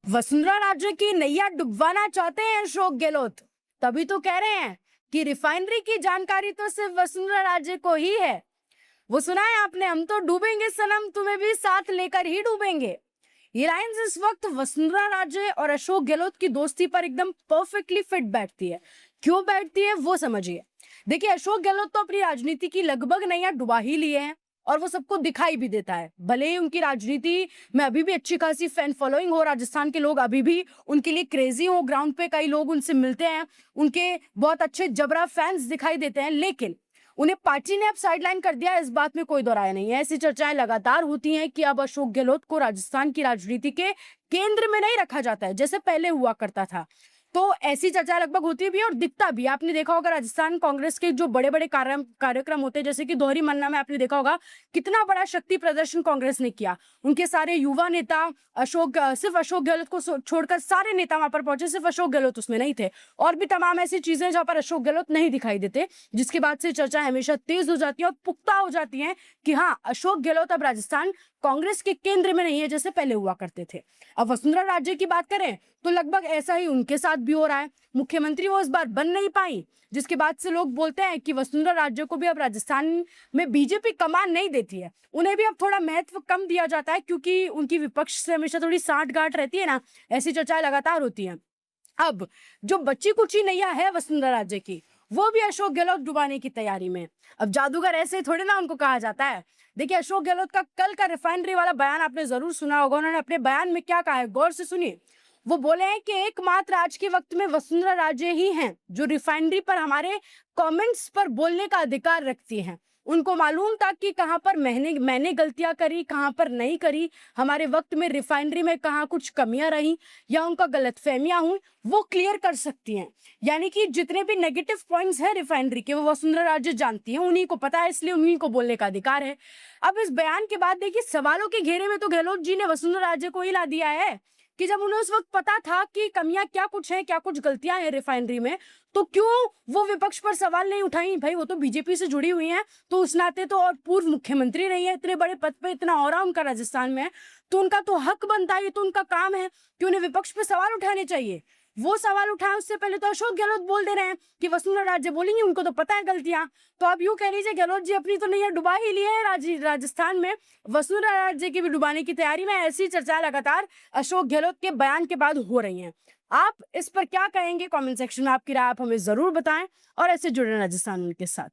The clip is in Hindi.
वसुंधरा राजे की नैया डुबवाना चाहते हैं अशोक गहलोत, तभी तो कह रहे हैं कि रिफाइनरी की जानकारी तो सिर्फ वसुंधरा राजे को ही है। वो सुना है आपने, हम तो डूबेंगे सनम, तुम्हें भी साथ लेकर ही डूबेंगे। ये लाइंस इस वक्त वसुंधरा राजे और अशोक गहलोत की दोस्ती पर एकदम परफेक्टली फिट बैठती है। क्यों बैठती है वो समझिए। देखिए, अशोक गहलोत तो अपनी राजनीति की लगभग नैया डुबा ही लिए हैं और वो सबको दिखाई भी देता है। भले ही उनकी राजनीति में अभी भी अच्छी खासी फैन फॉलोइंग हो, राजस्थान के लोग अभी भी उनके लिए क्रेजी हो, ग्राउंड पे कई लोग उनसे मिलते हैं, उनके बहुत अच्छे जबरा फैंस दिखाई देते हैं, लेकिन उन्हें पार्टी ने अब साइडलाइन कर दिया, इस बात में कोई दो राय नहीं है। ऐसी चर्चाएं लगातार होती हैं कि अब अशोक गहलोत को राजस्थान की राजनीति के केंद्र में नहीं रखा जाता है जैसे पहले हुआ करता था। तो ऐसी चर्चा लगभग होती भी है और दिखता भी। आपने देखा होगा राजस्थान कांग्रेस के जो बड़े बड़े कार्यक्रम होते हैं, जैसे कि दोहरी मन्ना में आपने देखा होगा कितना बड़ा शक्ति प्रदर्शन कांग्रेस ने किया। उनके सारे युवा नेता सिर्फ अशोक गहलोत को छोड़कर सारे नेता वहां पर पहुंचे, सिर्फ अशोक गहलोत उसमें नहीं थे। और भी तमाम ऐसी चीजें जहां पर अशोक गहलोत नहीं दिखाई देते, जिसके बाद से चर्चा हमेशा तेज हो जाती है और पुख्ता हो जाती है कि हाँ, अशोक गहलोत अब राजस्थान कांग्रेस के केंद्र में नहीं है जैसे पहले हुआ करते थे। अब वसुंधरा राजे की बात करें तो लगभग ऐसा ही उनके साथ भी हो रहा है। मुख्यमंत्री वो इस बार बन नहीं पाई, जिसके बाद से लोग बोलते हैं कि वसुंधरा राजे को भी अब राजस्थान में बीजेपी कमान नहीं देती है, उन्हें भी अब थोड़ा महत्व कम दिया जाता है, क्योंकि उनकी विपक्ष से हमेशा थोड़ी साठगांठ रहती है ना। ऐसी चर्चाएं लगातार होती हैं। अब जो बच्ची कुची नैया है वसुंधरा राजे की, वो भी अशोक गहलोत डुबाने की तैयारी में। अब जादूगर ऐसे थोड़े ना उनको कहा जाता है। देखिए, अशोक गहलोत का कल का रिफाइनरी वाला बयान आपने जरूर सुना होगा। उन्होंने अपने बयान में क्या कहा है, गौर से सुनिए। वो बोले हैं कि एकमात्र आज के वक्त में वसुंधरा राजे ही हैं जो रिफाइनरी पर हमारे कमेंट्स पर बोलने का अधिकार रखती हैं। उनको मालूम था कि कहां पर मैंने गलतियां करी, कहां पर नहीं करी, हमारे वक्त में रिफाइनरी में कहां कुछ कमियां रही या उनका गलतफहमियां हुई, वो क्लियर कर सकती हैं। यानी कि जितने भी नेगेटिव पॉइंट्स हैं रिफाइनरी के, वो वसुंधरा राजे जानती हैं, उन्हीं को पता है, इसलिए उन्हीं को बोलने का अधिकार है। अब इस बयान के बाद देखिए, सवालों के घेरे में तो गहलोत जी ने वसुंधरा राजे को ही ला दिया है कि जब उन्हें उस वक्त पता था कि कमियां क्या कुछ हैं, क्या कुछ गलतियां हैं रिफाइनरी में, तो क्यों वो विपक्ष पर सवाल नहीं उठाई। भाई, वो तो बीजेपी से जुड़ी हुई हैं, तो उस नाते तो, और पूर्व मुख्यमंत्री रही है, इतने बड़े पद पे, इतना ऑरा उनका राजस्थान में है, तो उनका तो हक बनता है, ये तो उनका काम है कि उन्हें विपक्ष पे सवाल उठाने चाहिए। वो सवाल उठाए उससे पहले तो अशोक गहलोत बोल दे रहे हैं कि वसुंधरा राजे बोलेंगी, उनको तो पता है गलतियां। तो अब यूं कह लीजिए, गहलोत जी अपनी तो नैया डुबा ही लिए है राजस्थान में, वसुंधरा राजे की भी डुबाने की तैयारी में। ऐसी चर्चा लगातार अशोक गहलोत के बयान के बाद हो रही हैं। आप इस पर क्या कहेंगे? कमेंट सेक्शन में आपकी राय आप हमें जरूर बताएं और ऐसे जुड़े राजस्थान के साथ।